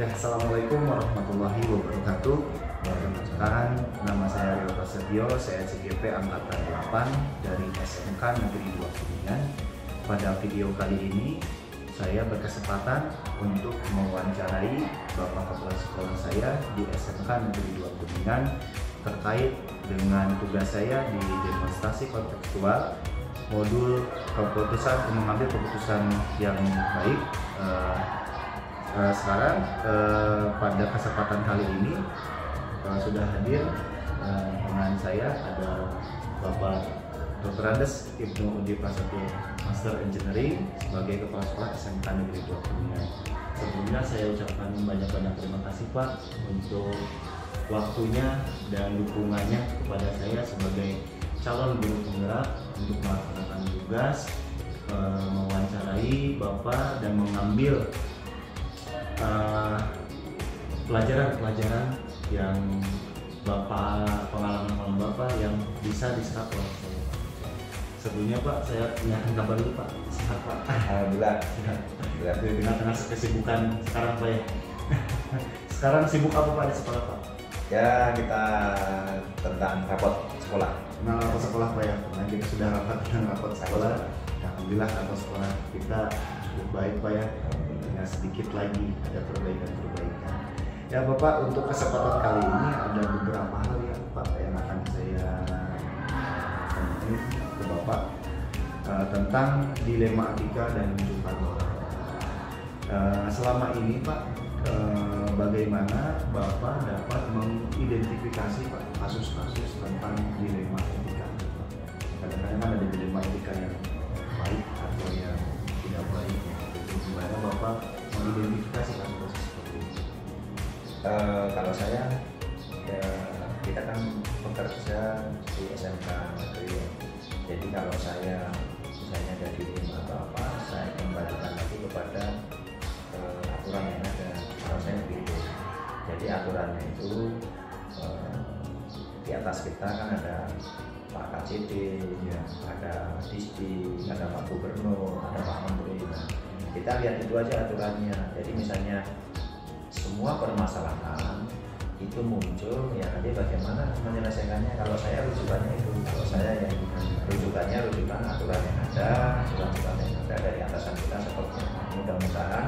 Ya, Assalamualaikum warahmatullahi wabarakatuh. Perkenalkan, nama saya Rio Prasetyo, saya CGP Angkatan 8 dari SMK Negeri 2 Kuningan. Pada video kali ini, saya berkesempatan untuk mewawancarai Bapak Kepala Sekolah saya di SMK Negeri 2 Kuningan terkait dengan tugas saya di demonstrasi kontekstual modul mengambil keputusan yang baik. Sekarang pada kesempatan kali ini sudah hadir dengan saya ada Bapak Dr. Andes Ibnu Udi Prasetyo, Master Engineering sebagai Kepala Sekolah SMK Negeri 2 Kuningan. Sebelumnya saya ucapkan banyak-banyak terima kasih Pak untuk waktunya dan dukungannya kepada saya sebagai calon guru penggerak untuk melaksanakan tugas mewawancarai Bapak dan mengambil pelajaran-pelajaran yang pengalaman Bapak yang bisa diserap oleh saya. Sebelumnya Pak, saya menanyakan kabar dulu Pak. Sehat Pak? Alhamdulillah. Di tengah-tengah kesibukan sekarang Pak ya. Sekarang sibuk apa Pak di sekolah Pak? Ya, kita tentang rapot sekolah. Nah, rapot sekolah Pak ya. Nah, kita sudah rapat dengan rapot sekolah. Alhamdulillah rapot sekolah kita cukup baik Pak ya. Tinggal sedikit lagi ada perbaikan-perbaikan. Ya Bapak, untuk kesempatan kali ini ada beberapa hal ya Pak yang akan saya sampaikan ke Bapak tentang dilema etika dan rujukan. Selama ini Pak, bagaimana Bapak dapat mengidentifikasi Pak kasus-kasus tentang dilema etika? Kadang-kadang kan ada dilema etika yang baik atau yang tidak baik. Gimana Bapak mengidentifikasi kasus-kasus seperti ini? Kalau saya, ya, kita kan bekerja di SMK negeri. Jadi kalau saya misalnya ada dilema atau apa, saya kembalikan lagi kepada aturan yang ada. Kalau saya begitu. Jadi aturannya itu di atas kita kan ada Pak KCD, ya, ada Disdi, ada Pak Gubernur, ada Pak Menteri. Nah, kita lihat itu aja aturannya. Jadi misalnya semua permasalahan itu muncul, ya nanti bagaimana menyelesaikannya. Kalau saya rujukannya itu, kalau saya yang rujukan aturan yang ada, aturan yang ada dari atasan kita seperti itu. Mudah-mudahan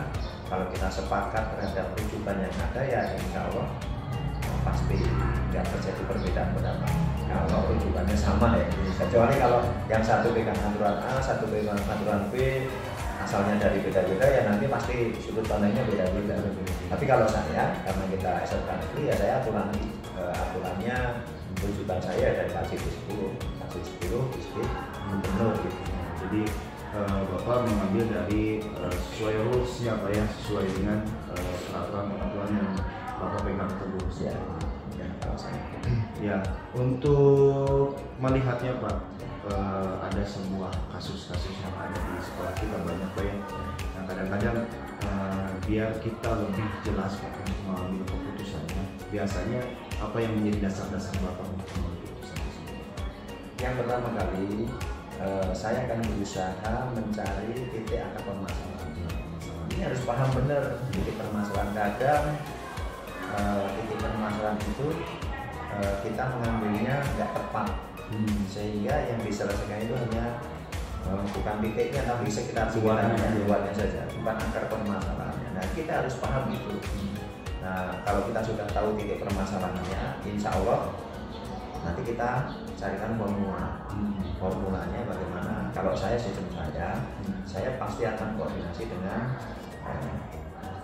kalau kita sepakat terhadap rujukan yang ada, ya insya Allah pasti nggak terjadi perbedaan pendapat. Kalau rujukannya sama ya, kecuali kalau yang satu pegang aturan A, satu pegang aturan B, asalnya dari beda-beda, ya nanti pasti sudut pandangnya beda-beda. Tapi kalau saya, karena kita SMK negeri, ya saya aturannya rujukan saya dari KCD 10, Disdi, Gubernur gitu. Jadi Bapak mengambil dari sesuai rules-nya Pak ya, sesuai dengan peraturan yang Bapak pegang teguh. Ya, kalau saya. Ya, untuk melihatnya Pak, ada sebuah kasus-kasus yang ada di sekolah kita banyak Pak ya. Yang kadang-kadang biar kita lebih jelas Pak untuk mengambil keputusannya. Biasanya apa yang menjadi dasar-dasar Bapak untuk mengambil keputusan tersebut? Yang pertama kali, saya akan berusaha mencari titik akar permasalahan. Ini harus paham benar titik permasalahan. Kadang titik permasalahan itu kita mengambilnya nggak tepat, sehingga yang diselesaikan itu hanya bukan titiknya tapi sekitar luarnya saja, bukan akar permasalahannya. Nah, kita harus paham itu. Nah, kalau kita sudah tahu titik permasalahannya, insya Allah nanti kita carikan formulanya bagaimana. Kalau saya sistem saya pasti akan koordinasi dengan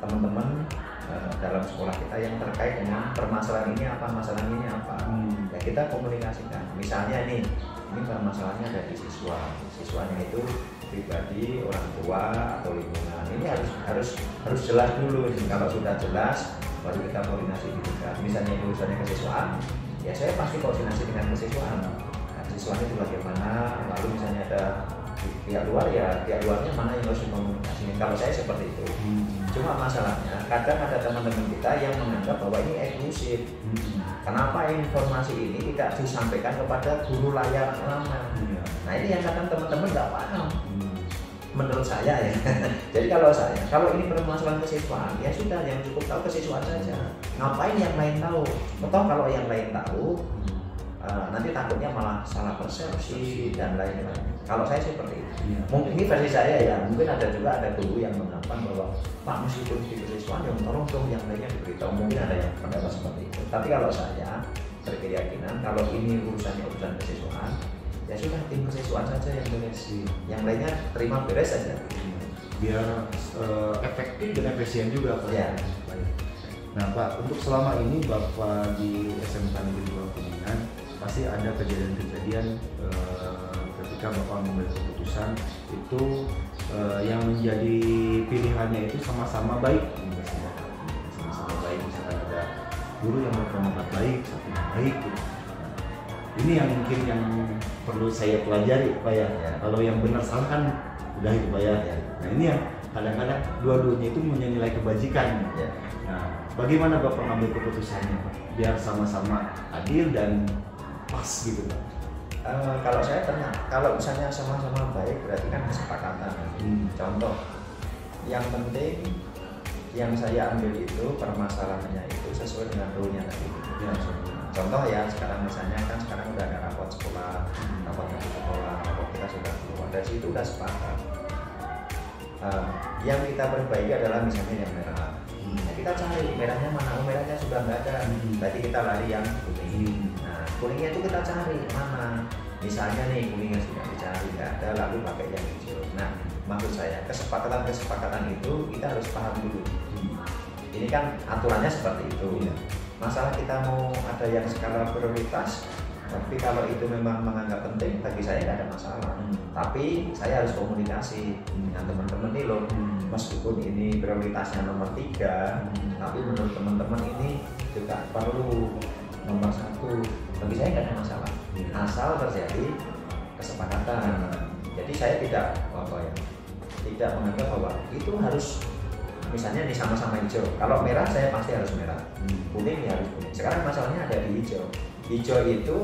teman-teman dalam sekolah kita yang terkait dengan permasalahan ini apa, masalah ini apa. Ya kita komunikasikan. Misalnya ini permasalahannya dari siswanya itu pribadi, orang tua atau lingkungan. Ini harus jelas dulu. Kalau sudah jelas, baru kita koordinasi di tingkat. Misalnya ini urusannya kesiswaan, ya saya pasti koordinasi dengan kesiswaan. Nah, siswanya itu bagaimana, lalu misalnya ada pihak luar, ya pihak luarnya mana yang harus dikomunikasikan. Kalau saya seperti itu. Cuma masalahnya kadang ada teman-teman kita yang menganggap bahwa ini eksklusif. Kenapa informasi ini tidak disampaikan kepada guru layanan? Nah, ini yang kadang teman-teman nggak paham. menurut saya ya. Jadi kalau ini permasalahan kesiswaan, ya sudah yang cukup tahu kesiswaan saja. Ngapain yang lain tahu? Atau kalau yang lain tahu, nanti takutnya malah salah persepsi dan lain-lain. Kalau saya seperti itu. Mungkin ini versi saya ya. Mungkin ada juga ada guru yang mengatakan bahwa Pak meskipun di kesiswaan yang tolong dong yang lainnya diberitahu. Mungkin ada yang pendapat seperti itu. Tapi kalau saya berkeyakinan kalau ini urusan kesiswaan, ya sudah tim kesiswaan saja yang beres. Yang lainnya terima beres saja. Biar efektif dan efisien juga Pak. Ya. Nah Pak, untuk selama ini Bapak di SMK Negeri 2 Kuningan pasti ada kejadian-kejadian ketika Bapak mengambil keputusan itu yang menjadi pilihannya itu sama-sama baik, sama-sama baik. Misalkan ada guru yang berpendapat baik, satu yang baik gitu. Ini yang mungkin yang perlu saya pelajari Pak ya. Kalau yang benar salah kan udah itu Pak ya. Nah ini yang kadang-kadang dua-duanya itu punya nilai kebajikan. Nah bagaimana Bapak mengambil keputusannya Pak? Biar sama-sama adil dan pas gitu Pak. Kalau saya tenang, kalau misalnya sama-sama baik berarti kan kesepakatan. Contoh, yang penting yang saya ambil itu permasalahannya itu sesuai dengan rule-nya tadi. Contoh ya, sekarang misalnya kan sekarang udah ada rapot sekolah, rapot kita sudah keluar dari situ udah sepakat. Yang kita perbaiki adalah misalnya yang merah. Kita cari merahnya mana, merahnya sudah nggak ada, berarti kita lari yang kuning. Nah kuningnya itu kita cari mana, misalnya nih kuningnya sudah dicari nggak ada, lalu pakai yang hijau. Nah maksud saya kesepakatan itu kita harus paham dulu. Ini kan aturannya seperti itu. Masalah kita mau ada yang skala prioritas, tapi kalau itu memang menganggap penting bagi saya nggak ada masalah. Tapi saya harus komunikasi dengan teman-teman nih loh, meskipun ini prioritasnya nomor 3, tapi menurut teman-teman ini juga perlu nomor 1. Bagi saya nggak ada masalah, asal terjadi kesepakatan. Jadi saya tidak menganggap bahwa itu harus misalnya nih sama-sama hijau. Kalau merah saya pasti harus merah, kuning ya harus kuning. Sekarang masalahnya ada di hijau. Hijau itu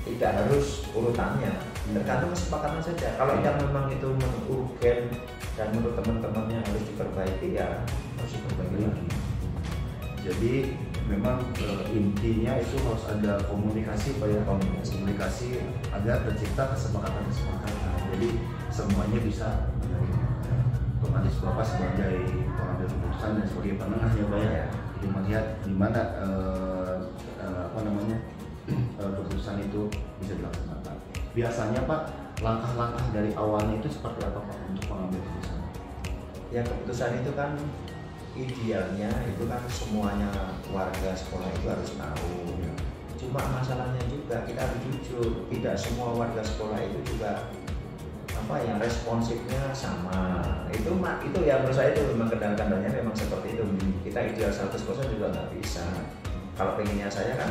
tidak harus urutannya, tergantung kesepakatan saja. Kalau yang memang itu urgen dan menurut teman-temannya harus diperbaiki, ya harus diperbaiki lagi. Jadi memang intinya itu harus ada komunikasi Pak ya, komunikasi agar tercipta kesepakatan. Jadi semuanya bisa otomatis Bapak sebagai pengambil keputusan dan sebagai penengahnya Pak ya, jadi melihat di mana keputusan itu bisa dilaksanakan. Biasanya Pak, langkah-langkah dari awalnya itu seperti apa Pak untuk mengambil keputusan? Ya keputusan itu kan idealnya itu kan semuanya warga sekolah itu harus tahu. Cuma masalahnya juga kita harus jujur, tidak semua warga sekolah itu juga yang responsifnya sama. Itu ya menurut saya itu memang kendala-kendalanya memang seperti itu. Kita ideal 100% juga nggak bisa. Kalau pengennya saya kan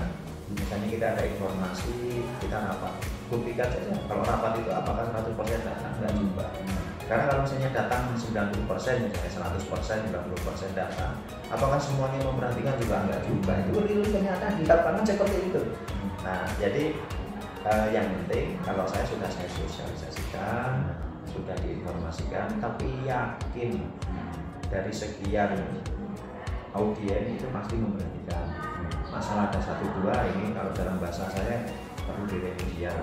misalnya kita ada informasi, kita rapat, buktikan saja kalau rapat itu apakah 100% datang, nggak juga. Karena kalau misalnya datang 90%, misalnya 100%, 90% datang, apakah semuanya memperhatikan juga nggak juga. Itu kenyataan di lapangan seperti itu. Nah jadi yang penting kalau saya sosialisasikan, sudah diinformasikan, tapi yakin dari sekian audien itu pasti memperhatikan. Masalah ada 1-2 ini kalau dalam bahasa saya perlu diremedial.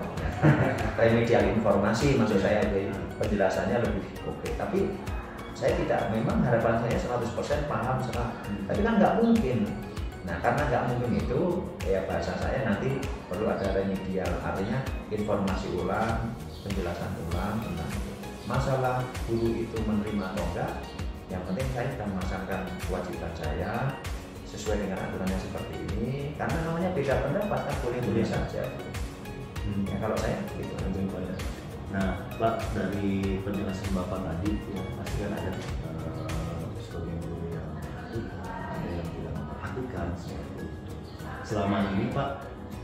Remedial informasi maksud saya, penjelasannya lebih oke. Tapi saya tidak, memang harapan saya 100% paham tapi kan nggak mungkin. Nah karena nggak mungkin itu, ya bahasa saya nanti perlu ada remedial, artinya informasi ulang, penjelasan ulang tentang itu. Masalah guru itu menerima atau enggak, yang penting saya sudah melaksanakan kewajiban saya sesuai dengan aturannya seperti ini. Karena namanya beda pendapat kan boleh-boleh saja. Ya kalau saya gitu aja. Nah Pak, dari penjelasan Bapak tadi ya, pasti kan ada sebagian guru yang ada yang tidak memperhatikan seperti itu. Selama ini Pak,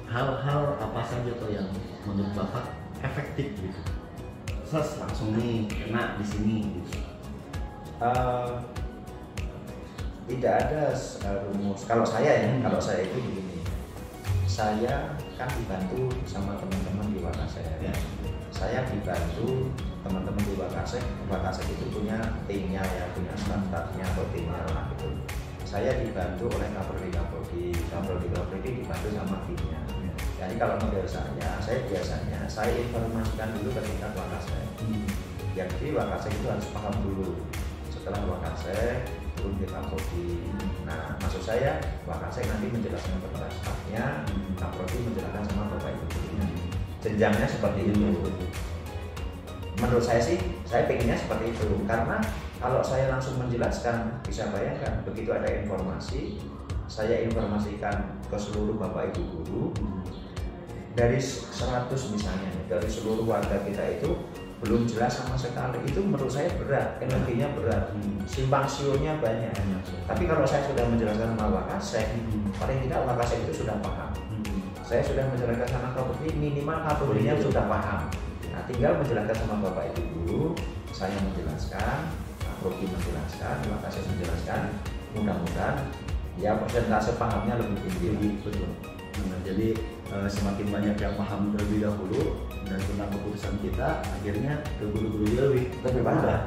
hal-hal apa saja tuh yang menurut Bapak efektif gitu? Langsung nih kena di sini gitu. Tidak ada rumus. Kalau saya itu begini. Saya kan dibantu sama teman-teman di warna saya. saya dibantu teman-teman di Wakasek. Wakasek itu punya timnya ya, punya staff-staffnya atau timnya lah gitu. Saya dibantu oleh Kapolri dibantu sama timnya. Jadi kalau model saya biasanya saya informasikan dulu ke tingkat Wakasek. Jadi Wakasek itu harus paham dulu. Setelah Wakasek turun ke Kapolri. Nah, maksud saya Wakasek nanti menjelaskan kepada stafnya, Kapolri menjelaskan sama Bapak Ibu. Jenjangnya seperti itu. Menurut saya sih, saya pengennya seperti itu. Karena kalau saya langsung menjelaskan, bisa bayangkan begitu ada informasi, saya informasikan ke seluruh Bapak Ibu guru. Dari 100 misalnya, dari seluruh warga kita itu belum jelas sama sekali, itu menurut saya berat, energinya berat, simpang siurnya banyak. Tapi kalau saya sudah menjelaskan sama Wakasek, paling tidak Wakasek itu sudah paham. Saya sudah menjelaskan sama Kapolri, minimal Kapolrinya sudah paham. Nah, tinggal menjelaskan sama Bapak Ibu guru, saya menjelaskan, Kapolri menjelaskan, Wakasek menjelaskan, mudah-mudahan ya persentase pahamnya lebih tinggi. Betul. Nah, jadi semakin banyak yang paham terlebih dahulu dan tentang keputusan kita, akhirnya ke guru-guru lebih mudah.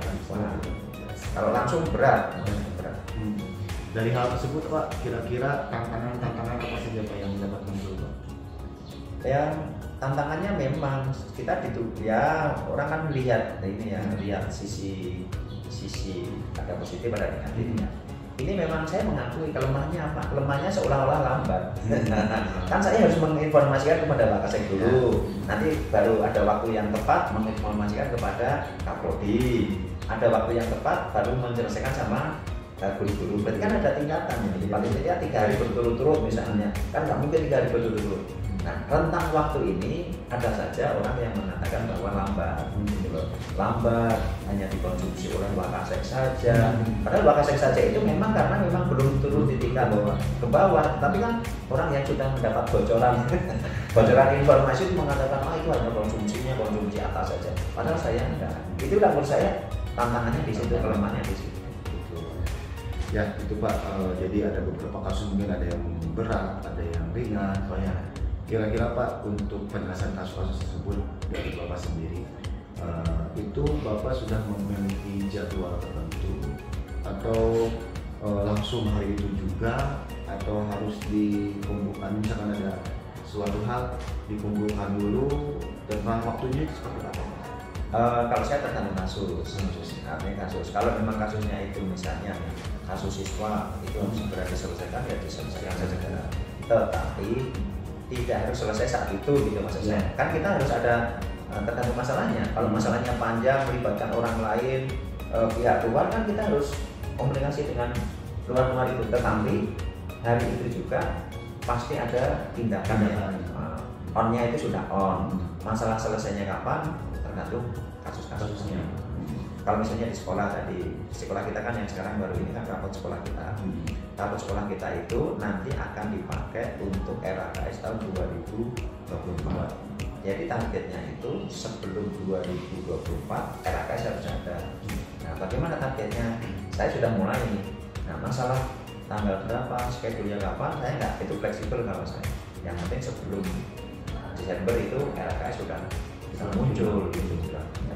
Kalau langsung berat. Dari hal tersebut Pak, kira-kira tantangan apa saja Pak yang didapatkan dulu Pak? Ya, tantangannya memang kita ya orang kan lihat ini ya, lihat sisi ada positif ada negatifnya. Ini memang saya mengakui kelemahannya apa? Lemahnya seolah-olah lambat. Kan saya harus menginformasikan kepada Wakasek dulu. Nanti baru ada waktu yang tepat menginformasikan kepada Kapolri. Ada waktu yang tepat baru menyelesaikan sama guru-guru. Berarti kan ada tingkatan. Jadi paling tidak 3 hari berturut-turut misalnya. Kan nggak mungkin 3 hari berturut-turut. Nah, rentang waktu ini ada saja orang yang mengatakan bahwa lambat, lambat hanya dikonsumsi oleh Wakasek saja. Padahal Wakasek saja itu memang karena memang belum turun di tingkat ke bawah. Tapi kan orang yang sudah mendapat bocoran informasi itu mengatakan itu hanya konsumsi atas saja. Padahal saya enggak. Itu menurut saya tantangannya di situ, kelemahannya di situ. Ya itu Pak. Jadi ada beberapa kasus mungkin ada yang berat, ada yang ringan, banyak. Kira-kira Pak, untuk penjelasan kasus-kasus tersebut dari Bapak sendiri, itu Bapak sudah memiliki jadwal tertentu atau langsung hari itu juga, atau harus dikumpulkan, misalkan ada suatu hal dikumpulkan dulu, tentang waktunya seperti apa? Kalau saya tergantung kasus. Kalau memang kasusnya itu misalnya kasus siswa itu harus segera diselesaikan, ya diselesaikan segera. Tetapi tidak harus selesai saat itu gitu maksudnya. Kan kita harus ada tergantung masalahnya. Kalau masalahnya panjang melibatkan orang lain, pihak luar, kan kita harus komunikasi dengan luar itu. Tetapi hari itu juga pasti ada tindakan ya. On-nya itu sudah on. Masalah selesainya kapan tergantung kasus-kasusnya. Kalau misalnya di sekolah tadi, sekolah kita kan yang sekarang baru ini kan rapot sekolah kita. Rapot sekolah kita itu nanti akan dipakai untuk RAKS tahun 2024. Jadi targetnya itu sebelum 2024 RAKS harus ada. Nah, bagaimana targetnya? Saya sudah mulai nih. Nah, masalah tanggal berapa, schedule-nya kapan, saya nggak itu fleksibel kalau saya. Yang penting sebelum Desember itu RAKS sudah muncul gitu.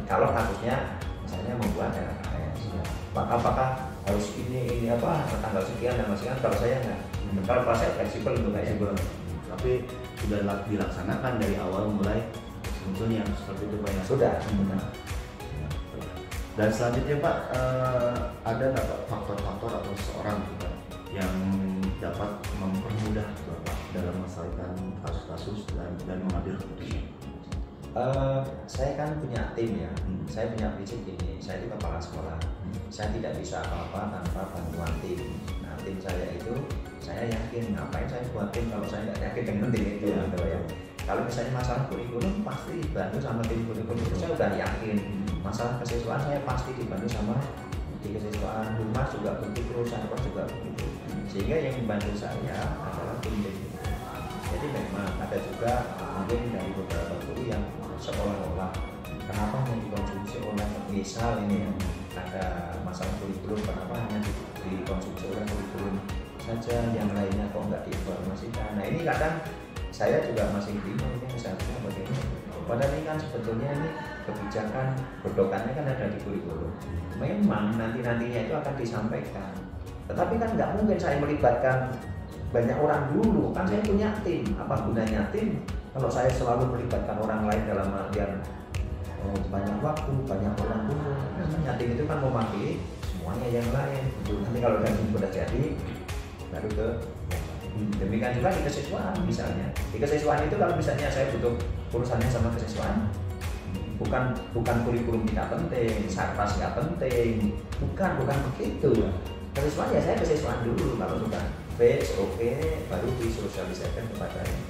Kalau kasusnya misalnya membuat RAKS, apakah harus ini tanggal sekian dan sekian? Kalau saya nggak, kalau saya fleksibel untuk kayak gitu. Tapi sudah dilaksanakan dari awal mulai munculnya seperti itu Pak ya? Sudah. Dan selanjutnya Pak, ada nggak Pak faktor-faktor atau seorang Pak yang dapat mempermudah Bapak dalam menyelesaikan kasus-kasus dan mengambil keputusan? Saya kan punya tim ya. Saya punya prinsip ini. Saya itu kepala sekolah. Saya tidak bisa apa-apa tanpa bantuan tim. Nah, tim saya itu saya yakin. Ngapain saya buat tim kalau saya nggak yakin dengan tim itu? Ya. Kalau misalnya masalah kurikulum pasti dibantu sama tim kurikulum itu saya udah yakin. Masalah kesiswaan saya pasti dibantu sama di kesiswaan, rumah juga begitu, sahabat juga begitu. Sehingga yang membantu saya adalah tim. Jadi memang ada juga mungkin dari beberapa guru yang seolah-olah kenapa mau dikonsumsi oleh misal ini ya, ada masalah kurikulum, kenapa hanya dikonsumsi oleh kurikulum saja, yang lainnya kok nggak diinformasikan. Nah ini kadang saya juga masih bingung ini seharusnya bagaimana. Padahal ini kan sebetulnya ini kebijakan berdokannya kan ada di kurikulum. Memang nantinya itu akan disampaikan. Tetapi kan nggak mungkin saya melibatkan banyak orang dulu, kan saya punya tim. Apa gunanya tim kalau saya selalu melibatkan orang lain dalam artian banyak waktu, banyak orang dulu. Namanya tim itu kan mewakili semuanya yang lain. Nanti kalau tim sudah jadi, baru ke demikian juga di kesiswaan misalnya. Di kesiswaan itu kalau misalnya saya butuh urusannya sama kesiswaan, bukan kurikulum tidak penting, sarpas nggak penting, bukan begitu. Kesiswaan ya saya kesiswaan dulu, kalau sudah fix oke, baru disosialisasikan kepada yang.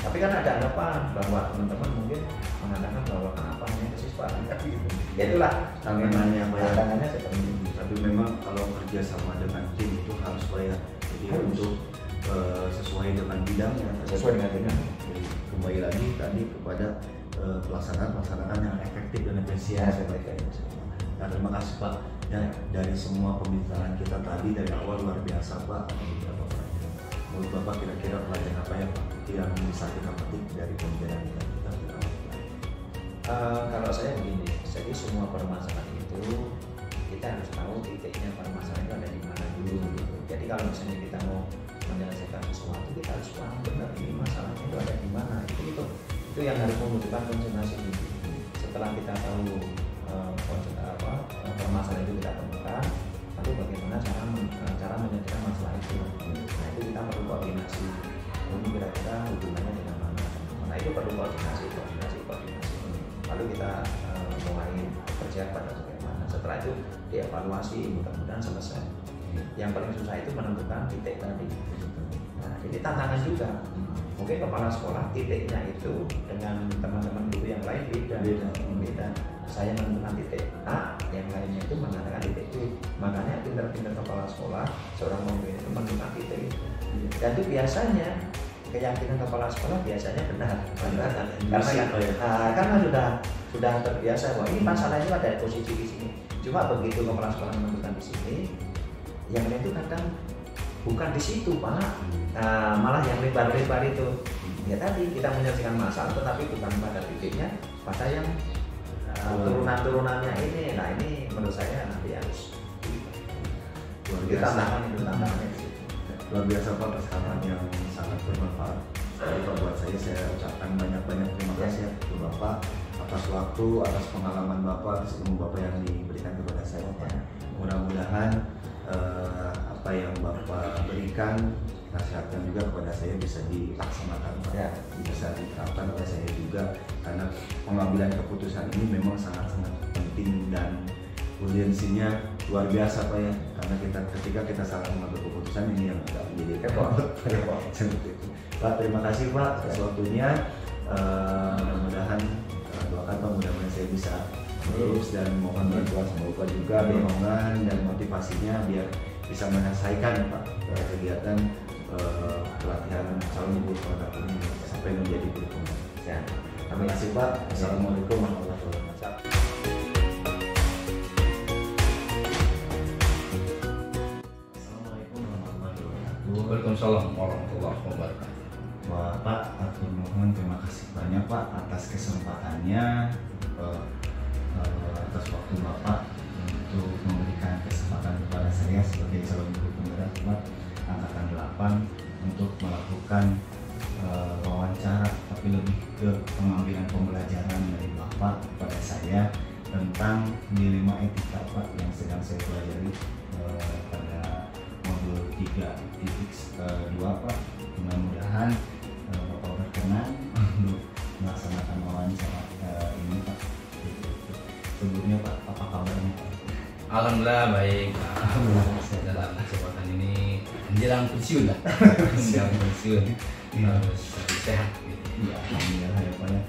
Tapi kan ada anggapan bahwa teman-teman mungkin mengatakan bahwa kenapa hanya kesiswaan, gitu. Ya itulah tantangannya seperti ini. Tapi memang kalau kerja sama dengan tim itu harus bayar. Jadi untuk sesuai dengan bidangnya, sesuai dengan bidang. Jadi kembali lagi tadi kepada pelaksanaan yang efektif dan efisien. Nah, terima kasih Pak. Ya, dari semua pembicaraan kita tadi dari awal luar biasa Pak. Beberapa pelajaran. Menurut Bapak kira-kira pelajaran apa ya Pak yang bisa kita petik dari pembicaraan kita? Kalau saya begini, jadi semua permasalahan itu kita harus tahu titiknya permasalahan itu ada di mana dulu. Jadi kalau misalnya kita mau menyelesaikan sesuatu, kita harus paham benar ini masalahnya itu ada di mana. Itu yang harus membutuhkan konsentrasi. Setelah kita tahu permasalahan itu kita temukan, lalu bagaimana cara menyelesaikan masalah itu. Nah itu kita perlu koordinasi. Ini kira-kira hubungannya dengan mana? Nah itu perlu koordinasi. Lalu kita mulai kerja pada bagaimana. Setelah itu dievaluasi, mudah-mudahan selesai. Yang paling susah itu menentukan titik tadi. Nah jadi tantangan juga. Mungkin kepala sekolah titiknya itu dengan teman-teman guru yang lain beda. Saya menentukan titik A, yang lainnya itu mengatakan titik B. Makanya pintar-pintar kepala sekolah, seorang pemimpin itu menentukan titik. Dan itu biasanya keyakinan kepala sekolah biasanya benar karena sudah terbiasa bahwa ini masalahnya ada posisi di sini. Cuma begitu kepala sekolah menentukan di sini, yang lain itu kadang bukan di situ Pak. Malah yang lebar-lebar itu ya tadi kita menyelesaikan masalah tetapi bukan pada titiknya, pada yang turunan-turunannya ini. Nah ini menurut saya nanti harus tantangannya di situ. Luar biasa Pak, kesempatan yang sangat bermanfaat. Jadi Pak, buat saya ucapkan banyak-banyak terima kasih kepada Bapak atas waktu, atas pengalaman Bapak, atas ilmu Bapak yang diberikan kepada saya Pak. Mudah-mudahan apa yang Bapak berikan, nasihatkan juga kepada saya bisa dilaksanakan Pak. Bisa diterapkan oleh saya juga, karena pengambilan keputusan ini memang sangat-sangat penting dan urgensinya luar biasa Pak ya, karena ketika kita salah mengambil keputusan ini yang agak menjadi repot. Seperti itu Pak, terima kasih Pak atas waktunya. Mudah-mudahan doakan Pak, mudah-mudahan saya bisa terus dan mohon bantuan sama Bapak juga, dorongan dan motivasinya biar bisa menyelesaikan Pak kegiatan pelatihan calon ibu produk ini sampai menjadi kurikulum. Terima kasih Pak. Assalamualaikum warahmatullahi wabarakatuh. Waalaikumsalam warahmatullahi wabarakatuh. Pak, atur mohon terima kasih banyak Pak atas kesempatannya, atas waktu Bapak untuk memberikan kesempatan kepada saya sebagai calon guru penggerak Pak angkatan 8 untuk melakukan wawancara, tapi lebih ke pengambilan pembelajaran dari Bapak kepada saya tentang dilema etika Pak yang sedang saya pelajari pada modul 3.2 Pak. Mudah-mudahan Bapak berkenan untuk melaksanakan wawancara ini Pak. Sebelumnya Pak, apa kabarnya Pak? Alhamdulillah baik. Dalam kesempatan ini menjelang pensiun lah. Menjelang pensiun harus sehat gitu. Ya, alhamdulillah ya Pak ya.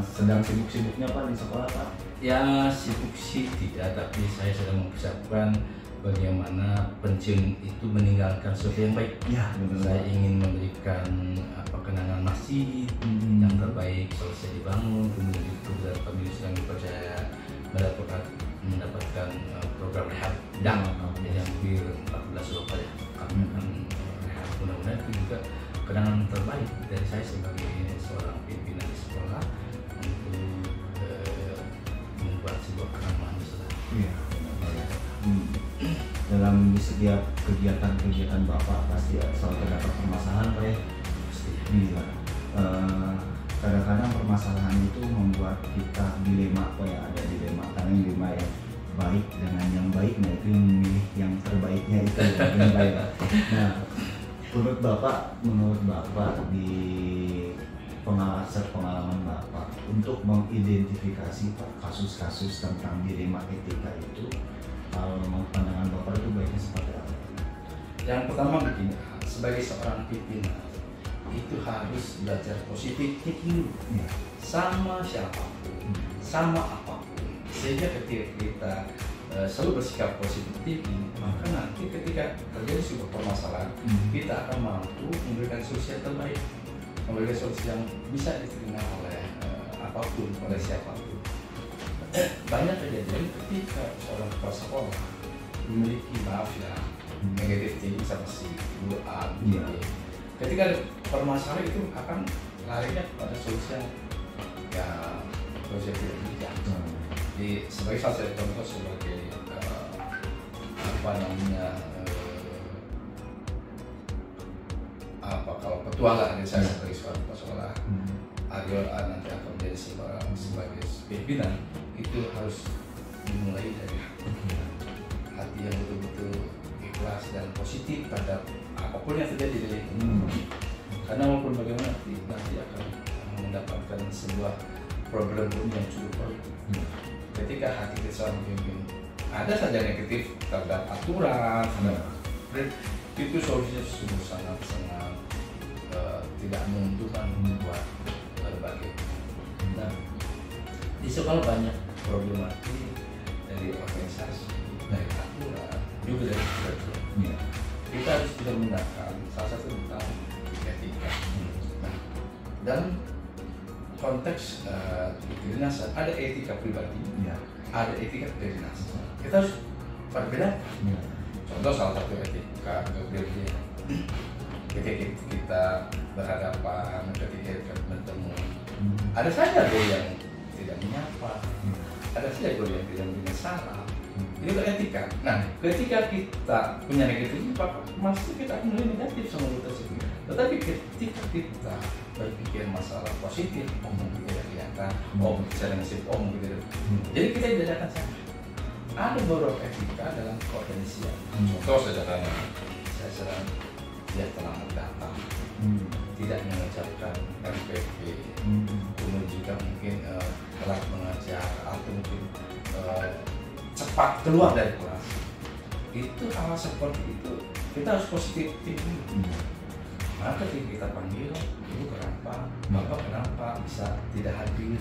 Sedang sibuk-sibuknya Pak di sekolah Pak? Ya sibuk sih tidak, tapi saya sedang mempersiapkan bagaimana pensiun itu meninggalkan sesuatu yang baik. Ya, benar. Saya ingin memberikan kenangan masjid yang terbaik selesai dibangun, kemudian kami sedang dipercaya mendapatkan program rehab yang hampir 14 lokal ya. Kami akan rehab, mudah-mudahan itu juga kenangan terbaik dari saya sebagai seorang pimpinan di sekolah untuk membuat sebuah keramaian Islam. Iya. Dalam setiap kegiatan Bapak pasti selalu terdapat permasalahan, Pak ya. Pasti. Iya. Kadang-kadang permasalahan itu membuat kita dilema, Pak ya, ada dilema. Karena dilema yang baik dengan yang baik, nah itu yang memilih yang terbaiknya itu yang baik. Nah, menurut Bapak di pengalaman Bapak untuk mengidentifikasi kasus-kasus tentang dilema etika itu, menurut pandangan Bapak itu baiknya seperti apa? Yang pertama begini, sebagai seorang pimpinan itu harus belajar positif thinking dulu, sama siapapun, sama apapun, sehingga ketika kita selalu bersikap positif thinking, maka nanti ketika terjadi sebuah permasalahan, kita akan mampu memberikan solusi yang terbaik, memberikan solusi yang bisa diterima oleh apapun, oleh siapapun. Banyak kejadian ketika seorang kepala sekolah memiliki negatif thinking sama si A, B. Ketika permasalahan itu akan larinya pada solusi yang solusi tidak bijak. Jadi sebagai salah satu contoh sebagai kalau petualang saya sebagai seorang kepala sekolah, agar nanti akan menjadi sebagai pimpinan, itu harus dimulai dari hati yang betul-betul ikhlas dan positif pada apapun yang terjadi di lingkungan. Karena walaupun bagaimana nanti akan mendapatkan sebuah problem yang cukup baik. Ketika hati kita seorang pemimpin ada saja negatif terhadap aturan, itu solusinya sungguh sangat tidak menguntungkan buat berbagai. Nah, di sekolah banyak problematik dari organisasi, dari aturan, juga dari kurikulum. Kita harus bisa menggunakan salah satu tentang etika. Nah, dalam konteks kedinasan ada etika pribadi, ada etika kedinasan. Kita harus berbeda. Contoh salah satu etika kepribadian. Ketika kita berhadapan, ketika kita bertemu, ada saja guru yang tidak menyapa, ada saja guru yang tidak memberikan salam. Itu etika. Nah, ketika kita punya negatif, pasti kita akan mulai negatif sama guru tersebut. Tetapi ketika kita berpikir masalah positif, mungkin tidak kelihatan, bicara nasib, mungkin tidak. Jadi kita tidak akan sama. Ada beberapa etika dalam koordinasi. Contoh sederhana, saya sedang dia telah datang, tidak mengucapkan MPP, kemudian juga mungkin telah mengajar atau mungkin cepat keluar dari kelas. Itu hal seperti itu kita harus positif thinking. Maka ketika kita panggil, ibu kenapa, bapak kenapa bisa tidak hadir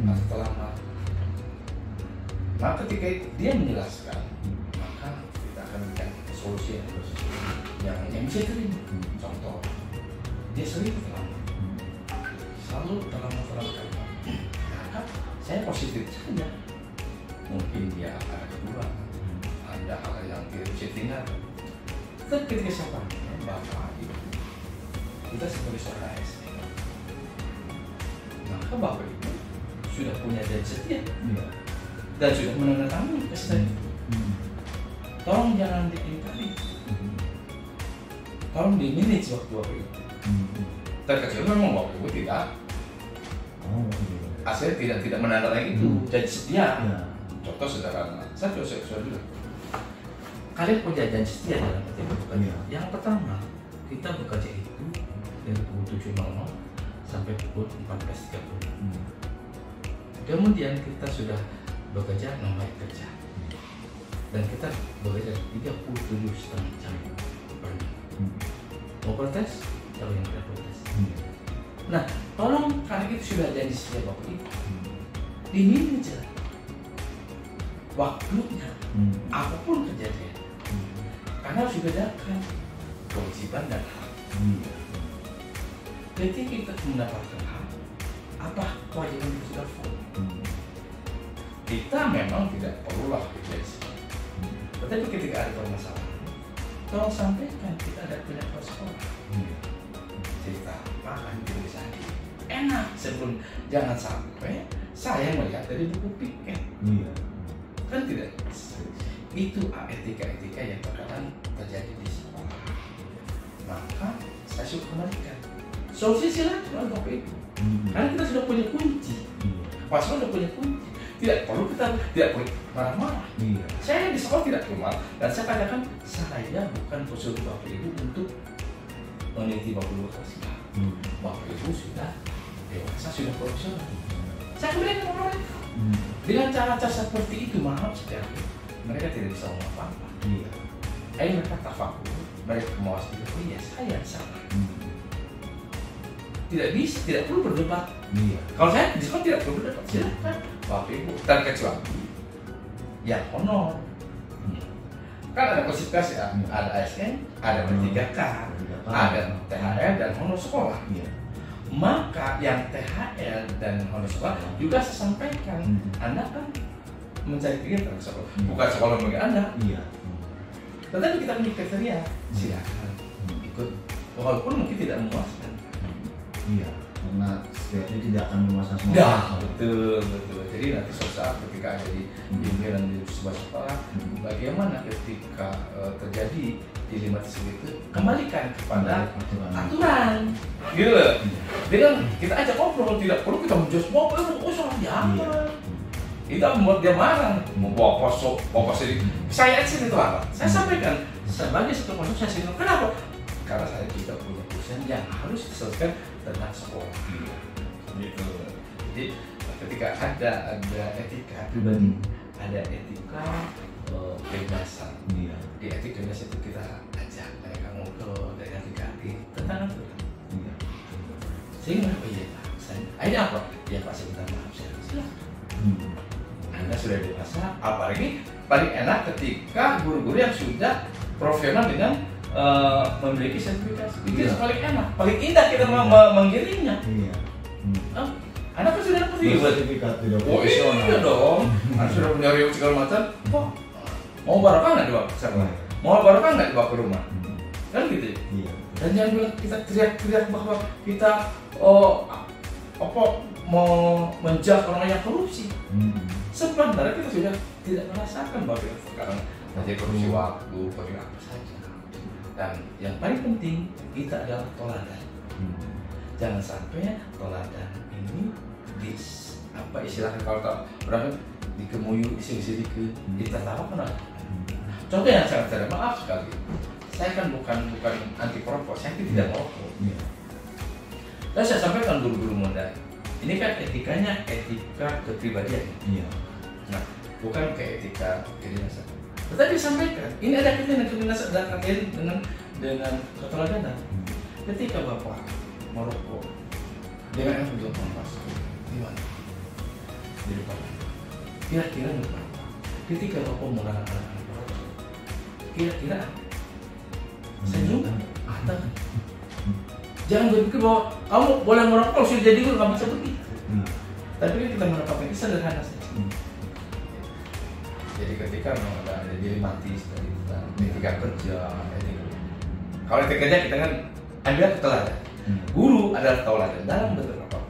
atau terlambat. Maka ketika dia menjelaskan, maka kita akan berikan solusi yang bisa terima. Contoh, dia sering terlambat, selalu terlambat. Maka saya positif saja. Mungkin dia ada kedua, ada hal yang tidak bisa tinggalkan. Tetapi ketika saya panggil, bapak ibu, kita sebagai seorang ASN, maka bapak ibu sudah punya janji setia dan sudah menandatangani kesetiaan. Tolong jangan diingkari, tolong di-manage waktu bapak ibu. Terkecil memang bapak ibu tidak, asli tidak menandatangani itu janji setia. Contoh sederhana, saya juga. Kalian punya janji setia dalam bekerja. Yang pertama, kita bekerja itu dari pukul 7.00 sampai pukul 14.30. Kemudian kita sudah bekerja 6 hari kerja, dan kita bekerja 37,5 jam per minggu. Mau protes? Kalau yang tidak protes. Nah, tolong karena itu sudah janji setia bapak ibu, ini aja waktunya, apapun kejadian, karena harus dibedakan kewajiban dan hak. Ketika kita mendapatkan hak, apa kewajiban kita sudah full. Kita memang tidak perlulah kejadian, tetapi ketika ada permasalahan, tolong sampaikan kita ada punya sekolah. cerita makan di desa enak sebelum, jangan sampai saya melihat dari buku piket. Iya. Kan tidak, itu etika-etika yang terkadang terjadi di sekolah. Maka saya suka kembalikan solusi silaturahmi Bapak Ibu. Karena kita sudah punya kunci, pasangan sudah punya kunci. Tidak perlu marah-marah. Iya. Saya di sekolah tidak perlu marah, dan saya katakan saya bukan pesuruh Bapak Ibu untuk meneliti Bapak Ibu sosial. Bapak Ibu sudah dewasa, sudah profesional. Saya kembalikan ke mereka. Dengan cara-cara seperti itu, maaf sekali, mereka tidak bisa ngomong apa-apa. Iya. Ayo mereka tafakur, mereka mau sedikit, oh iya saya salah. Tidak bisa, tidak perlu berdebat. Iya. Kalau saya di sekolah tidak perlu berdebat, silakan Bapak Ibu. Terkecuali yang honor. Kan ada klasifikasi ya, ada ASN, ada P3K, ada THR dan honor sekolah. Iya. Maka yang THR dan honor sekolah juga saya sampaikan, Anda kan mencari kegiatan sekolah, bukan sekolah bagi Anda. Iya. Tetapi kita punya kriteria, silakan ikut, walaupun mungkin tidak memuaskan. Iya. Karena setidaknya tidak akan memuaskan semua. Ya, betul. Jadi nanti suatu saat ketika ada di pimpinan di sebuah sekolah, bagaimana ketika terjadi dilema tersebut itu kembalikan kepada aturan, gitu loh. Dengan kita ajak ngobrol, tidak perlu kita menjudge Bapak Ibu salah, jangan. Kita membuat dia marah, membawa posok ini. Saya aja itu apa? Saya sampaikan sebagai satu posok saya sini. Kenapa? Karena saya juga punya urusan yang harus diselesaikan tentang sekolah. Gitu. Jadi ketika ada etika pribadi, ada etika kebebasan. Iya. Di etika kebebasan itu kita ajak mereka ngobrol dengan hati tentang aturan. Iya. Sehingga oh iya Pak, akhirnya apa? Ya Pak, saya minta maaf, saya silakan. Anda sudah dewasa, apalagi paling enak ketika guru-guru yang sudah profesional dengan memiliki sertifikasi. Itu yang paling enak, paling indah kita menggiringnya. Iya. Anda kan sudah dapat sertifikat tidak oh profesional. iya dong, Anda sudah punya riwayat segala macam. Kok mau barokah nggak dibawa ke sana? Mau barokah nggak dibawa ke rumah? Kan gitu. Iya. Dan jangan bilang kita teriak-teriak bahwa kita mau menjak orang yang korupsi. Sebenarnya kita sudah tidak merasakan bahwa kita sekarang terjadi korupsi waktu, korupsi apa saja. Dan yang paling penting kita adalah teladan. Jangan sampai teladan ini apa istilahnya kalau berapa dikemuyu isi ditertawakan. Contoh yang sangat saya maaf sekali. Saya kan bukan anti perokok, saya tidak merokok. Dan saya sampaikan guru-guru muda. Ini kan etikanya etika kepribadian. Iya. Nah, bukan ke etika kedinasan. Tetapi sampaikan, ini ada kedinasan dan dengan keteladanan. Ketika Bapak merokok dengan yang untuk mempas, di mana? Di depan. Kira-kira apa? Ketika Bapak melarang anak-anak merokok, kira-kira senyum atau jangan berpikir bahwa kamu boleh merokok kalau sudah jadi guru, nggak bisa begitu. Tapi kita mendapatkan sederhana saja. Jadi ketika ada dilematis dari etika kerja, kalau etika kerja kita kan ambil keteladan. Guru adalah teladan dalam bentuk apa?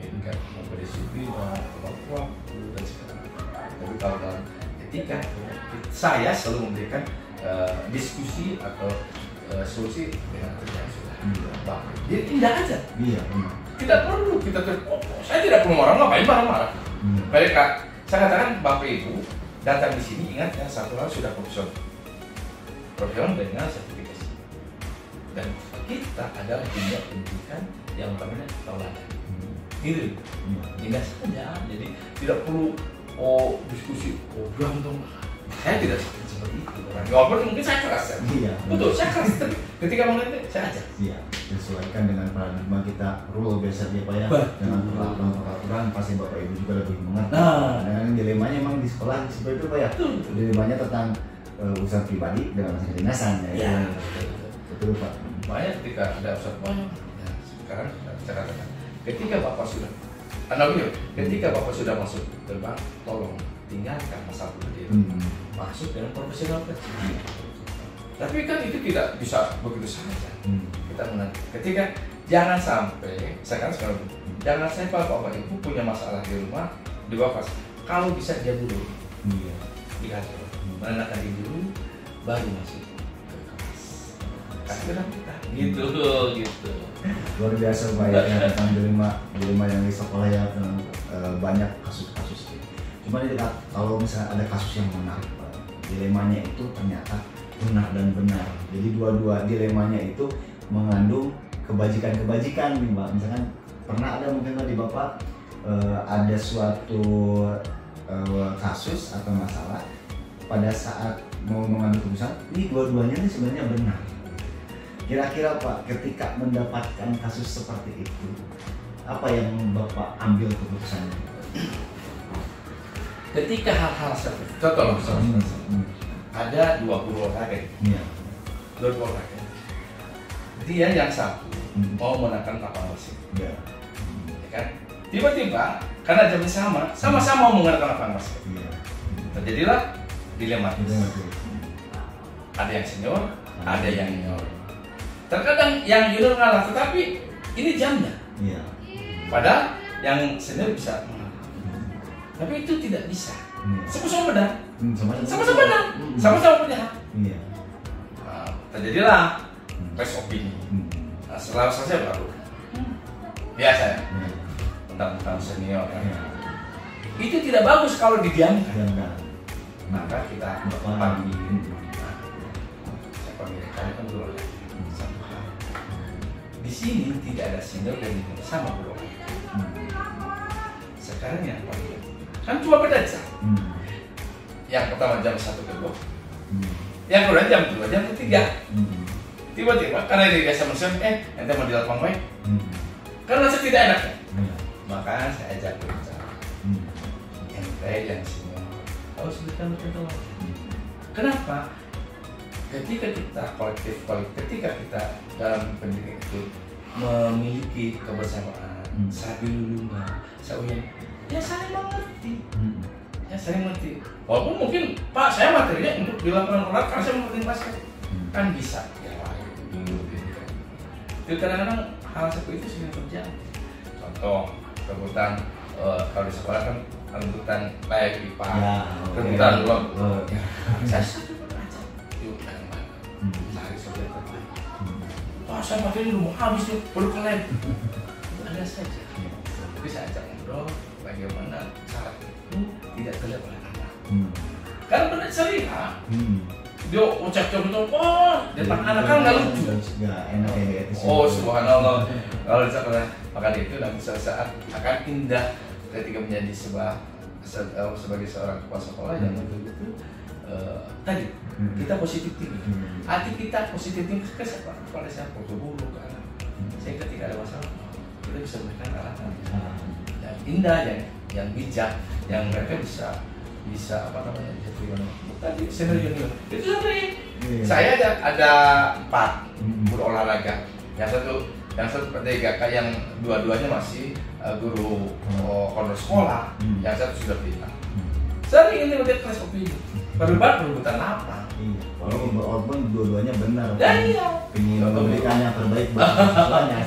Itu kan berdisiplin, waktu dan segala. Tapi kalau dalam etika, saya selalu memberikan diskusi atau solusi dengan kerja yang sudah baik. Jadi indah aja. Iya. Tidak perlu kita saya tidak perlu ngapain marah-marah. Mereka, saya katakan Bapak Ibu datang di sini ingat yang satu hal sudah profesional dengan sertifikasi. Dan kita adalah dunia pendidikan yang namanya teladan. Gitu, indah saja. Jadi tidak perlu diskusi, berantem. Saya tidak seperti itu. Walaupun mungkin saya keras. Iya. Betul, saya keras. Tapi ketika mengerti, saya ajak. Iya. Disesuaikan dengan paradigma kita, rule based ya Pak ya. Dengan peraturan pasti Bapak Ibu juga lebih mengerti. Dan dilemanya memang di sekolah seperti itu Pak ya. Dilemanya tentang urusan pribadi dengan urusan kedinasan ya. Iya. Betul Pak. Makanya ketika ada urusan sekarang saya katakan, ketika Bapak sudah ketika Bapak sudah masuk gerbang, tolong tinggalkan masa berdiri, masuk dengan profesional kecil. Tapi kan itu tidak bisa begitu saja. Kita menanti. Ketika Jangan sampai sekarang jangan sampai bapak ibu punya masalah di rumah dibawa kelas. Kalau bisa dia dulu di kantor menandakan diri dulu baru masuk ke kelas. Kasihlah kita gitu. Luar biasa Pak ya, tentang dilema yang di sekolah ya, banyak kasus-kasus. Cuma kalau misalnya ada kasus yang menarik Pak, dilemanya itu ternyata benar dan benar. Jadi dua-dua dilemanya itu mengandung kebajikan-kebajikan nih Pak. Misalkan pernah ada mungkin tadi Bapak ada suatu kasus atau masalah pada saat mau mengambil keputusan, ini dua-duanya ini sebenarnya benar. Kira-kira Pak, ketika mendapatkan kasus seperti itu, apa yang Bapak ambil keputusannya? Ketika hal-hal seperti itu, contoh ada dua guru olahraga, dua olahraga. Dia yang satu mau menekan lapangan wasit, ya kan? Tiba-tiba karena jamnya sama-sama mau menggunakan lapangan wasit, terjadilah dilema. Ada yang senior, ada yang junior. Terkadang yang junior ngalah, tetapi ini jamnya. Padahal yang senior bisa mengalah. Tapi itu tidak bisa. Sama-sama benar. Sama-sama benar. Sama-sama punya hak. Terjadilah tes opini. Setelah selesai baru biasa ya. Tentang senior. Itu tidak bagus kalau didiamkan. Maka kita pagi saya panggil kalian dulu satu hal. Di sini tidak ada senior dan junior sama bro. Sekarang yang paling kan cuma beda jam. Yang pertama jam 1 ke 2, yang kedua jam 2, jam ketiga. Tiba-tiba karena dia biasa mesin, nanti mau di lapangan main. Karena saya tidak enak. Maka saya ajak bicara. Ente yang senior harus berikan contoh. Kenapa? Ketika kita ketika kita dalam pendidikan itu memiliki kebersamaan, sabi lulungan, ya saling mengerti. Ya saling mengerti. Walaupun mungkin Pak saya materinya untuk di lapangan olahraga karena saya mengerti basket, kan bisa. Ya dulu itu kadang-kadang hal seperti itu sering terjadi. Contoh rebutan kalau di sekolah kan rebutan layak IPA, rebutan belum. Saya satu aja. Yuk cari saudara terbaik. Wah saya materinya udah mau habis nih, baru ke lab. Ada saja. Bisa ajak ngobrol bagaimana cara itu tidak terlihat oleh anak. Karena benar sering dia ucap-ucap itu, depan anak kan nggak lucu. Nggak enak ya itu. Subhanallah. Kalau di sekolah maka itu nanti suatu saat akan indah ketika menjadi sebagai seorang kepala sekolah yang betul-betul tadi kita positif tinggi. Hati kita positif tinggi ke siapa? Kepada siapa? Ke guru, ke anak. Sehingga ketika ada masalah kita bisa memberikan arahan yang indah, yang bijak, yang mereka bisa apa namanya tadi senior junior itu sering. Saya ada 4 guru olahraga, yang satu PTGK, yang dua-duanya masih guru honor sekolah, yang satu sudah pindah. Sering ini udah kelas opini perebutan apa? Walaupun dua-duanya benar. Iya. Ingin memberikan yang terbaik buat siswanya.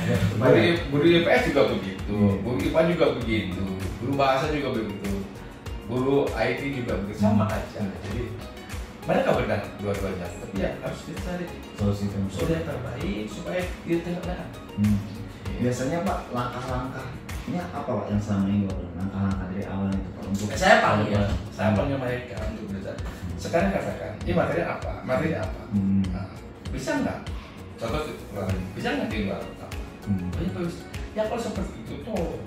Guru IPS juga begitu, guru IPA juga begitu, guru bahasa juga begitu, guru IT juga begitu, sama aja. Jadi mereka benar dua-duanya, tapi ya harus kita cari solusi yang terbaik supaya dia tengah. Biasanya Pak, langkah-langkahnya apa Pak yang selama ini langkah-langkah dari awal itu Pak untuk saya panggil mereka untuk belajar. Sekarang katakan, ini materi apa? Nah, bisa nggak? Contoh, bisa nggak di luar? Ya kalau seperti itu tuh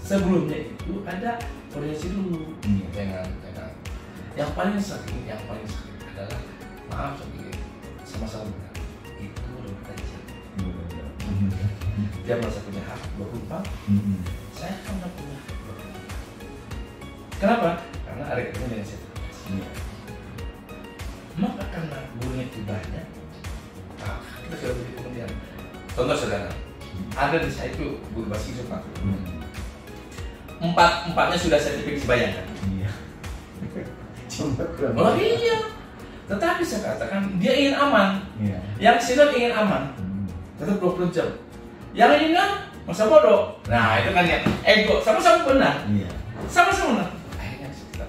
sebelumnya itu ada koordinasi dulu dengan yang paling sering adalah maaf sama-sama benar itu udah dia merasa punya hak 24, saya kan nggak punya hak 24. Kenapa? Karena ada ketemu dengan saya. Maka karena gurunya itu banyak, kita sudah beri kemudian. Contoh saudara, ada di saya itu guru bahasa Inggris 4-4-nya sudah sertifikat, bayangkan. Oh iya, tetapi saya katakan dia ingin aman, yang senior ingin aman, tetap 20 jam. Yang ini kan masa bodoh. Nah itu kan ya ego, sama-sama benar. Iya. Sama-sama benar. Akhirnya kita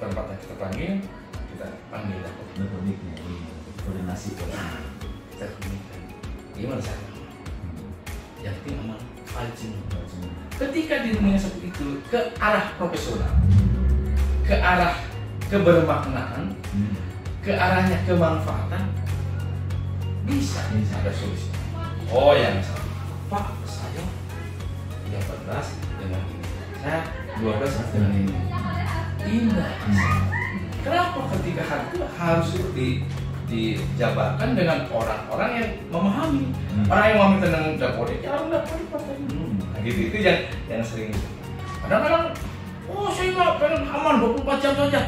tempatnya kita panggil Metodiknya ini koordinasi kita komunikasi. Gimana cara? Yang penting aman paling. Ketika dirinya seperti itu ke arah profesional, ke arah kebermaknaan, ke arahnya kemanfaatan, bisa ada solusi. Oh yang satu, Pak saya 18 dengan ini, saya 12 dengan ini. Indah. Kenapa ketika hal itu harus dijabarkan dengan orang-orang yang memahami, orang yang memahami tentang dapodik, orang dapodik partai ini. Nah, gitu itu yang sering. Kadang-kadang, oh saya nggak pengen aman 24 jam saja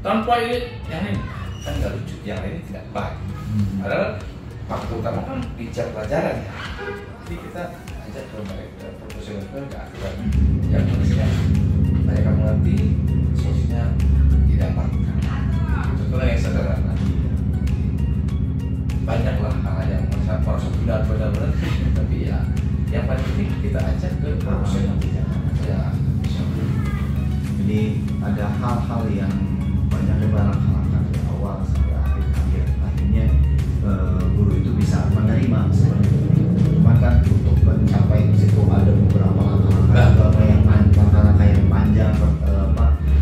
tanpa ini, yang ini kan nggak lucu, yang ini tidak baik. Padahal faktor utama kan di jam pelajaran ya. Jadi kita ajak ke mereka profesional ke aturan yang harusnya mereka mengerti, solusinya didapatkan. Contohnya yang sederhana, banyaklah hal yang merasa benar-benar, tapi ya yang paling penting kita ajak ke profesional ya. Jadi ada hal-hal yang banyak dibarangkalikan dari awal sampai akhirnya guru itu bisa menerima seperti itu. Cuman kan untuk mencapai di situ ada beberapa langkah yang panjang,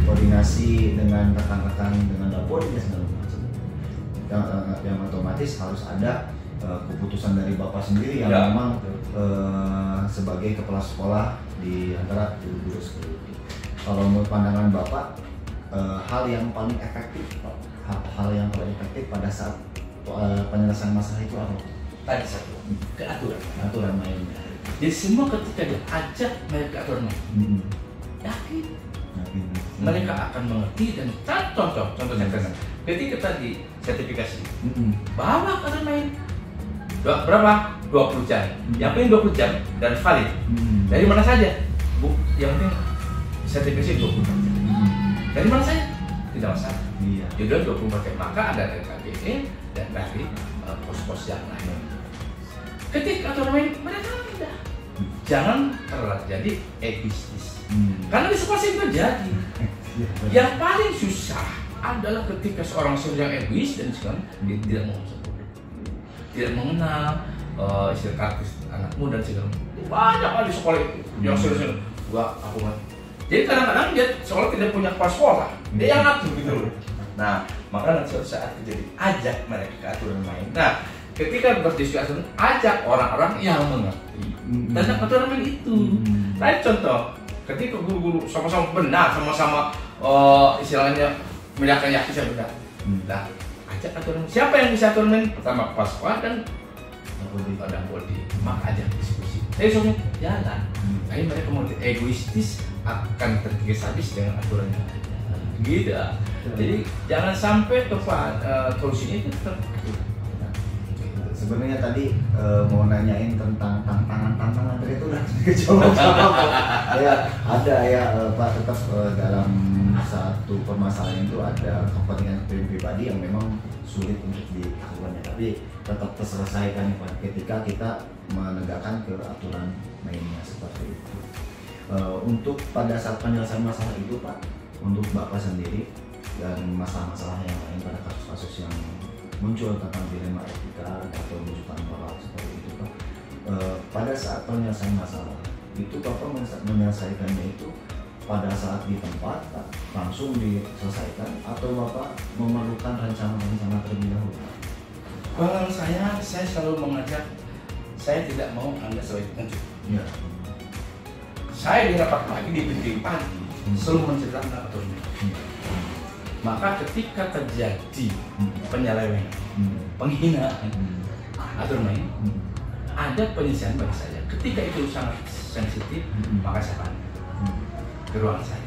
koordinasi dengan rekan-rekan dengan dapodik dan segala macam. Yang otomatis harus ada keputusan dari bapak sendiri yang memang sebagai kepala sekolah di antara guru-guru sekolah. Kalau menurut pandangan bapak, hal yang paling efektif pada saat penyelesaian masalah itu apa? Tadi satu, ke aturan mainnya. Jadi semua ketika diajak mereka aturan main, yakin mereka akan mengerti dan contohnya ketika tadi sertifikasi, bawa aturan main berapa? 20 jam. Yang penting 20 jam dan valid. Dari mana saja? Yang penting sertifikasi 24 jam. Dari mana saja? Tidak masalah. Iya. Judul 24 jam. Maka ada dari KBE dan dari pos-pos yang lain. Ketika aturan main, mereka tidak. Jangan terjadi egoistis. Karena di sekolah itu terjadi. Yang paling susah adalah ketika seorang siswa yang egois dan sekarang dia tidak mau tidak mengenal istilah karakter anak muda dan segala macam. Banyak kali di sekolah itu yang serius aku mati. Jadi kadang-kadang dia sekolah tidak punya kepala sekolah, dia yang ngatur gitu loh. Nah, maka nanti suatu saat jadi ajak mereka ke aturan main. Nah, ketika berdiskusi aturan, ajak orang-orang yang mengerti tentang aturan main itu. Tadi contoh, ketika guru-guru sama-sama benar, sama-sama istilahnya membedakan yakin saya benar. Nah, ajak aturan. Siapa yang bisa aturan main? Pertama kepala sekolah dan dapodik. Maka ajak diskusi. Soalnya jalan. Akhirnya mereka mulai egoistis akan terkikis habis dengan aturannya. Gitu. Jadi jangan sampai solusinya itu tetap aturan. Sebenarnya tadi mau nanyain tentang tantangan tadi itu udah coba ya ada ya Pak, tetap dalam satu permasalahan itu ada kepentingan pribadi yang memang sulit untuk dilakukannya, tapi tetap terselesaikan Pak ketika kita menegakkan ke aturan mainnya seperti itu. Untuk pada saat penyelesaian masalah itu Pak, untuk Bapak sendiri dan masalah-masalah yang lain pada kasus-kasus yang muncul tentang dilema etika atau rujukan moral seperti itu Pak, pada saat penyelesaian masalah itu Bapak menyelesaikannya itu pada saat di tempat Pak, langsung diselesaikan atau Bapak memerlukan rencana-rencana terlebih dahulu? Kalau saya selalu mengajak, saya tidak mau Anda sebagai penunjuk. Ya. Saya di rapat pagi, di briefing pagi, selalu menceritakan aturannya. Maka ketika terjadi penyelewengan, penghinaan aturan main, ada penyelesaian bagi saya. Ketika itu sangat sensitif, maka saya panggil ke ruangan saya.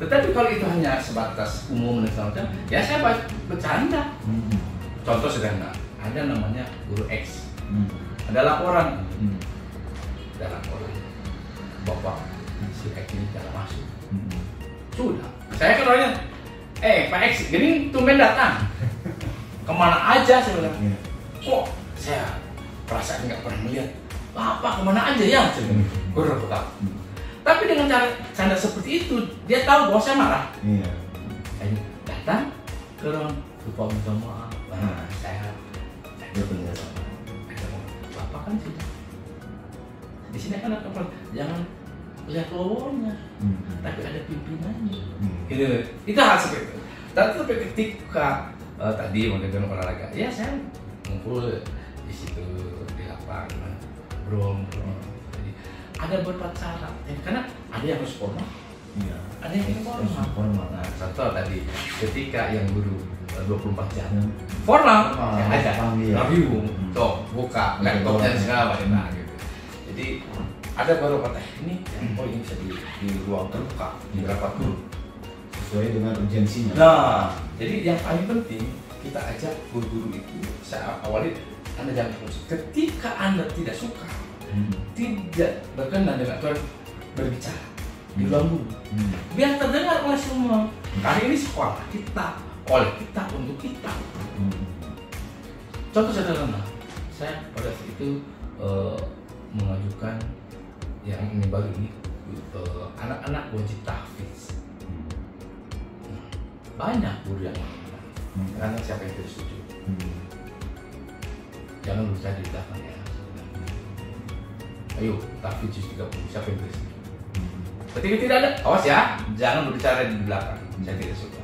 Tetapi kalau itu hanya sebatas umum dan segala macam, ya saya bercanda. Contoh sederhana, ada namanya guru X, ada laporan, bapak si X ini tidak masuk. Sudah, saya kan orangnya, Pak X, gini tumben datang. Kemana aja saya bilang. Kok saya perasaan nggak pernah melihat Bapak kemana aja ya, guru bekal. Tapi dengan cara canda seperti itu, dia tahu bahwa saya marah. Iya. Saya datang ke ruang lupa minta maaf. Saya penjelasan. Bapak kan sih. Di sini kan ada kapal, jangan lihat lowongannya, tapi ada pimpinannya. Itu hal seperti itu. Tapi ketika tadi mau dengan olahraga, ya saya ngumpul di situ di lapangan, bro. Jadi ada beberapa cara, karena ada yang harus formal, ada yang informal. Nah, contoh tadi ketika yang guru 24 jam formal, ada review, tuh buka laptopnya segala macam gitu. Jadi ada beberapa teknik yang ini bisa di ruang terbuka, di rapat guru sesuai dengan urgensinya. Nah, jadi yang paling penting kita ajak guru-guru itu, saya awali Anda jangan terus. Ketika Anda tidak suka, tidak berkenan dengan Tuhan berbicara di ruang guru, biar terdengar oleh semua. Kali ini sekolah kita, oleh kita untuk kita. Contoh sederhana, saya pada saat itu mengajukan yang ini baru ini anak-anak wajib tahfiz. Banyak guru yang karena siapa yang tidak setuju. Jangan lupa di belakang ya. Ayo tahfiz juz 30, siapa yang tidak setuju? Ketika tidak ada, awas ya, jangan berbicara di belakang. Saya tidak suka.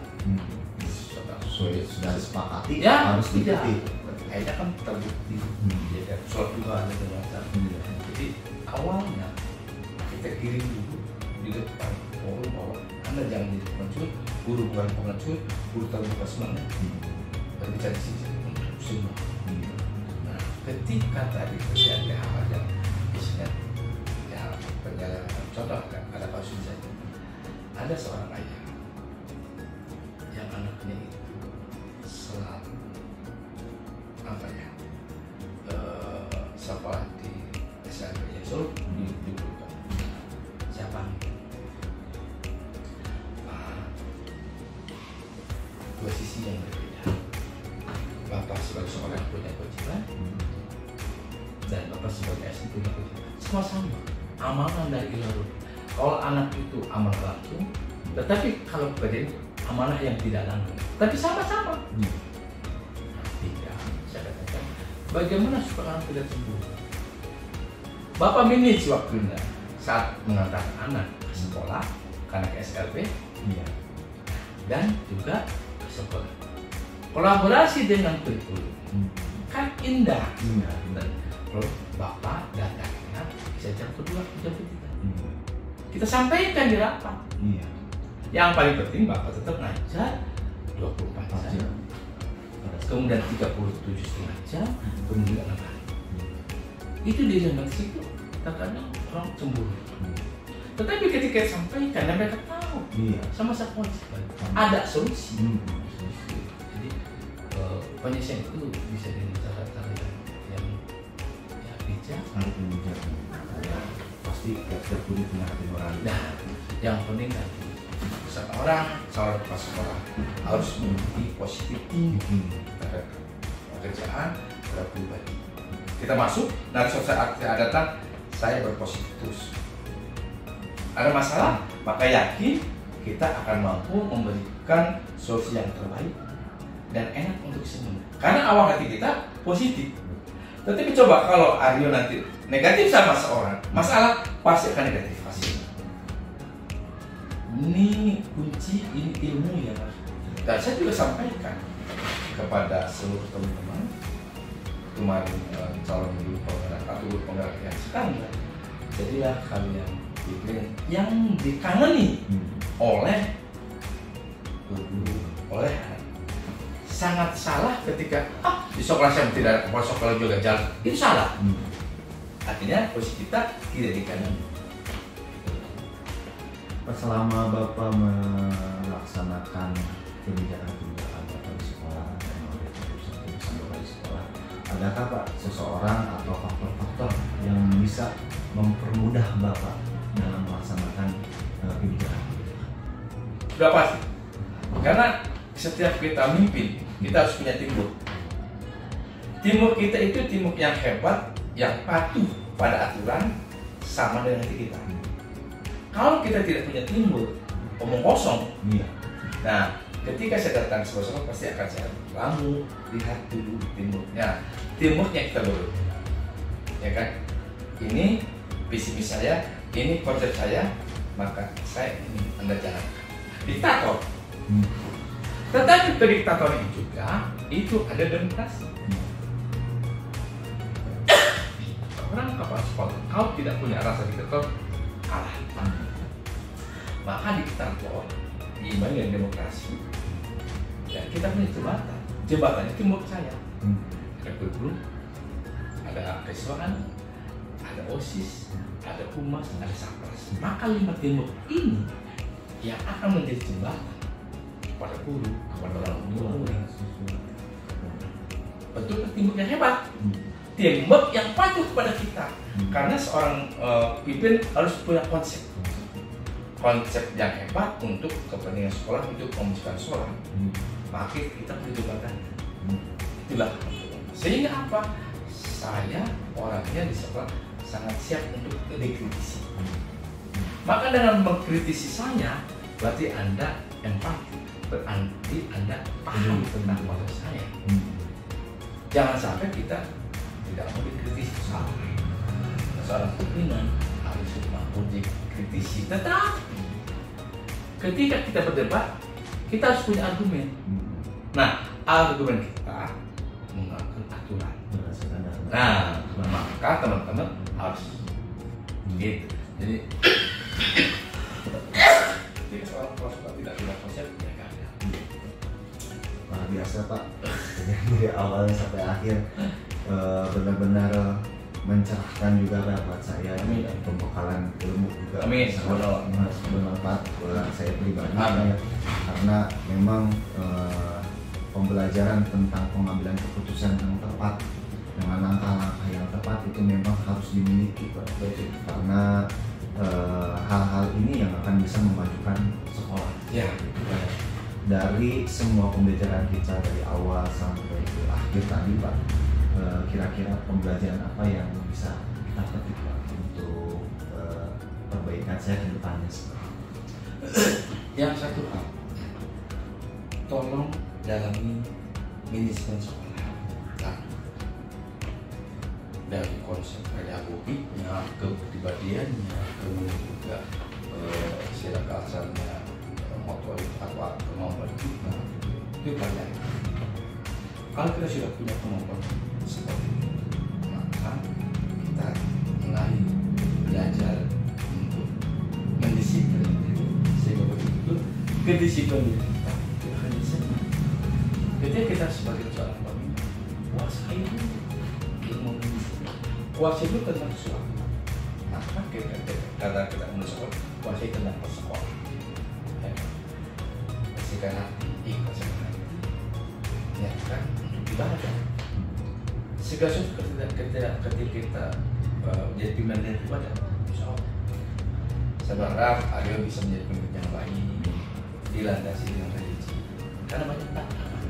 Sudah disepakati, ya, harus diikuti. Kayaknya kan terbukti. Ya, sholat juga ada ternyata. Jadi awalnya kita kirim dulu di depan forum bahwa Anda jangan jadi pengecut, guru bukan pengecut, guru terbuka semuanya. Berbicara di sini untuk semua. Nah, ketika tadi terjadi hal yang misalnya ya perjalanan, contoh ada kasus misalnya, ada seorang ayah yang anaknya itu selalu apa ya sekolah di SMP ya selalu diberikan siapa dua sisi yang berbeda. Bapak sebagai seorang yang punya kewajiban dan bapak sebagai asli punya kewajiban, semua sama amanah dari ilahi. Kalau anak itu amanah langsung, tetapi kalau bagian amanah yang tidak langsung, tapi sama-sama. Tidak, saya katakan, bagaimana supaya anak tidak cemburu? Bapak manage waktunya saat mengantar anak ke sekolah, karena ke SLP, dan juga ke sekolah. Kolaborasi dengan kurikulum, kan indah. Lalu Bapak datangnya bisa jam kedua, jam ketiga. Kita sampaikan di rapat. Yang paling penting Bapak tetap ngajar 24 jam. Kemudian 37,5 jam, kemudian 6 hari. Itu dia yang dari situ. Kadang orang cemburu. Tetapi ketika sampaikan, dan mereka tahu sama-sama ada solusi. Jadi penyelesaian itu bisa dengan cara-cara yang bijak. Pasti tiap guru punya hati nurani. Nah, yang penting tadi seorang kepala sekolah harus memiliki positif terhadap pekerjaan, terhadap pribadi. Kita masuk, nanti suatu saat kita datang, saya berpositif terus. Ada masalah, maka yakin kita akan mampu memberikan solusi yang terbaik dan enak untuk semua. Karena awal hati kita positif. Tetapi coba kalau Aryo nanti negatif sama seorang, masalah pasti akan negatif hasilnya. Ini kunci, ini ilmu ya Mas. Dan saya juga sampaikan kepada seluruh teman-teman kemarin calon guru penggerak atau guru penggerak yang sekarang, jadilah kalian yang dikangeni oleh guru, oleh anak. Sangat salah ketika di sekolah saya tidak ada kepala sekolah juga jalan, itu salah. Artinya posisi kita tidak dikangeni. Selama Bapak melaksanakan kebijakan-kebijakan Bapak di sekolah dan oleh keputusan Bapak di sekolah, adakah Pak seseorang atau faktor-faktor yang bisa mempermudah Bapak dalam melaksanakan kebijakan? Sudah pasti. Karena setiap kita mimpin, kita harus punya teamwork. Teamwork kita itu teamwork yang hebat, yang patuh pada aturan sama dengan hati kita. Kalau kita tidak punya teamwork, omong kosong. Iya. Nah, ketika saya datang ke sekolah pasti akan saya kamu lihat dulu teamworknya, teamworknya kita dulu, ya kan? Ini visi misi saya, ini konsep saya, maka saya ini Anda jangan diktator. Tetapi diktator ini juga itu ada demokrasi. Orang kapal sekolah, kau tidak punya rasa diktator, kalah. Maka diktator diimbangi dengan demokrasi. Dan kita punya jembatan. Jembatan itu menurut saya ada kurikulum, ada keseluruhan, ada OSIS, ada humas, ada sapras. Maka 5 teamwork ini yang akan menjadi jembatan kepada guru, kepada orang tua. Betul, teamwork yang hebat. Teamwork yang patuh kepada kita. Karena seorang pimpin harus punya konsep yang hebat untuk kepentingan sekolah, untuk memajukan sekolah. Maka kita perlu jembatan. Itulah. Sehingga apa? Saya orangnya di sekolah sangat siap untuk dikritisi. Maka dengan mengkritisi saya, berarti Anda empati, berarti Anda paham tentang proses saya. Jangan sampai kita tidak mau dikritisi salah. Seorang pimpinan harus mampu dikritisi. Tetapi ketika kita berdebat, kita harus punya argumen. Nah, argumen kita menggunakan aturan. Nah, maka teman-teman harus gitu. Jadi seorang prospek tidak punya konsep, ya kan? Luar biasa Pak. Dari awalnya sampai akhir benar-benar mencerahkan juga buat saya. Pembekalan ilmu juga sangat bermanfaat buat saya pribadi. Karena memang pembelajaran tentang pengambilan keputusan yang tepat dengan langkah-langkah yang tepat itu memang harus dimiliki Pak. Karena hal-hal ini yang akan bisa memajukan sekolah. Ya. Dari semua pembelajaran kita dari awal sampai ke akhir tadi Pak, kira-kira pembelajaran apa yang bisa kita petik Pak untuk perbaikan saya ke depannya? Yang satu hal, tolong dalami manajemen sekolah. Nah, dari konsep pedagogiknya, kepribadiannya, kemudian juga sila kasarnya, motorik apa kemampuan kita, itu banyak. Kalau kita sudah punya kemampuan seperti itu, maka kita mulai belajar untuk mendisiplin itu, sehingga begitu kedisiplinan kita akan bisa. Ketika kita sebagai seorang pemimpin, kuasa itu ilmu mendisiplin, kuasa itu tentang sesuatu. Maka kita menulis sekolah, kuasa itu tentang sekolah. Bersihkan hati, ikhlas hati, niatkan untuk ibadah. Segala sesuatu ketika kita menjadi pimpinan dan ibadah, insya Allah. Saya berharap Aryo bisa menjadi pemimpin yang baik, dilandasi dengan religi. Karena banyak tantangan.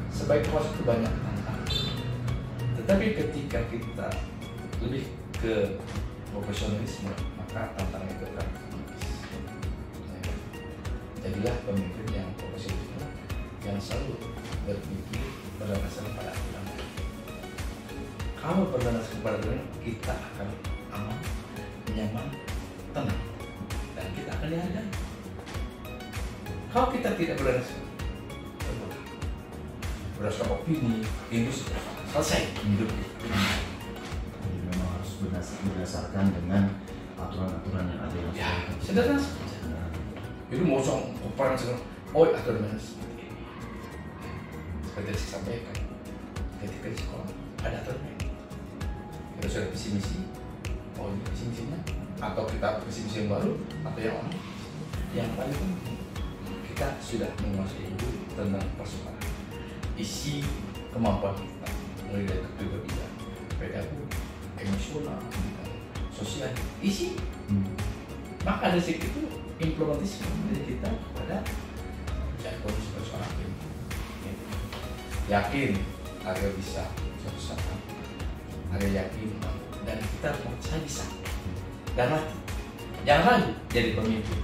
Sebaik kuasa itu banyak tantangan. Tetapi ketika kita lebih ke profesionalisme, maka tantangan itu akan menipis. Jadilah pemimpin yang profesional, yang selalu berpikir berdasarkan pada aturan. Kalau berdasarkan pada aturan, kita akan aman, nyaman, tenang, dan kita akan dihargai. Kalau kita tidak berdasarkan opini, itu sudah selesai hidup kita. Jadi memang harus berdasarkan dengan aturan-aturan yang ada. Ya, sederhana saja. Itu mau soal peran sekarang, aturan seperti ini. Seperti yang saya sampaikan, ketika di sekolah ada aturan. Kita sudah visi misi, ini visi misinya, atau kita visi misi yang baru, atau yang lama. Yang paling penting, kita sudah menguasai itu tentang persoalan. Isi kemampuan kita, mulai dari kepribadian, pedagogi, emosional, sosial, isi. Maka dari situ implementasi dari kita kepada jadi sebagai seorang pemimpin. Yakin Arya bisa suatu saat, Arya yakin dan kita saya bisa dan mati. Jangan ragu jadi pemimpin.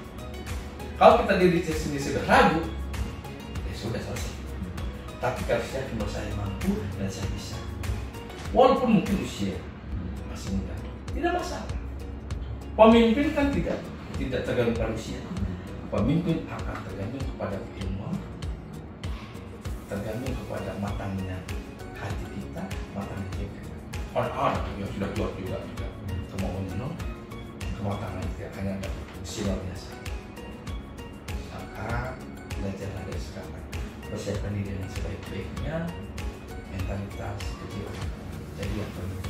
Kalau kita diri sendiri sudah ragu, ya sudah selesai. Tapi kalau saya yakin bahwa saya mampu dan saya bisa, walaupun mungkin usia masih muda, tidak masalah. Pemimpin kan tidak tergantung pada usia. Pemimpin akan tergantung kepada keilmuan, tergantung kepada matangnya hati kita, matangnya kita. Orang yang sudah keluar juga kemauan kematangan tidak hanya ada silau biasa. Maka belajar dari sekarang, persiapkan diri yang sebaik-baiknya, mentalitas kecil. Jadi yang penting.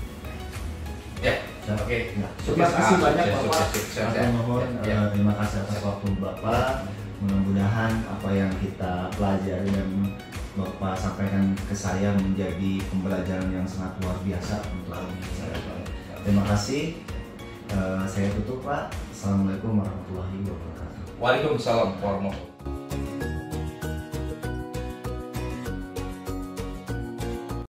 Ya, oke. Terima kasih banyak Bapak. Terima kasih atas waktu Bapak. Mudah-mudahan apa yang kita pelajari dan Bapak sampaikan ke saya menjadi pembelajaran yang sangat luar biasa untuk saya. Terima kasih. Saya tutup Pak. Assalamualaikum warahmatullahi wabarakatuh. Waalaikumsalam warahmatullahi wabarakatuh.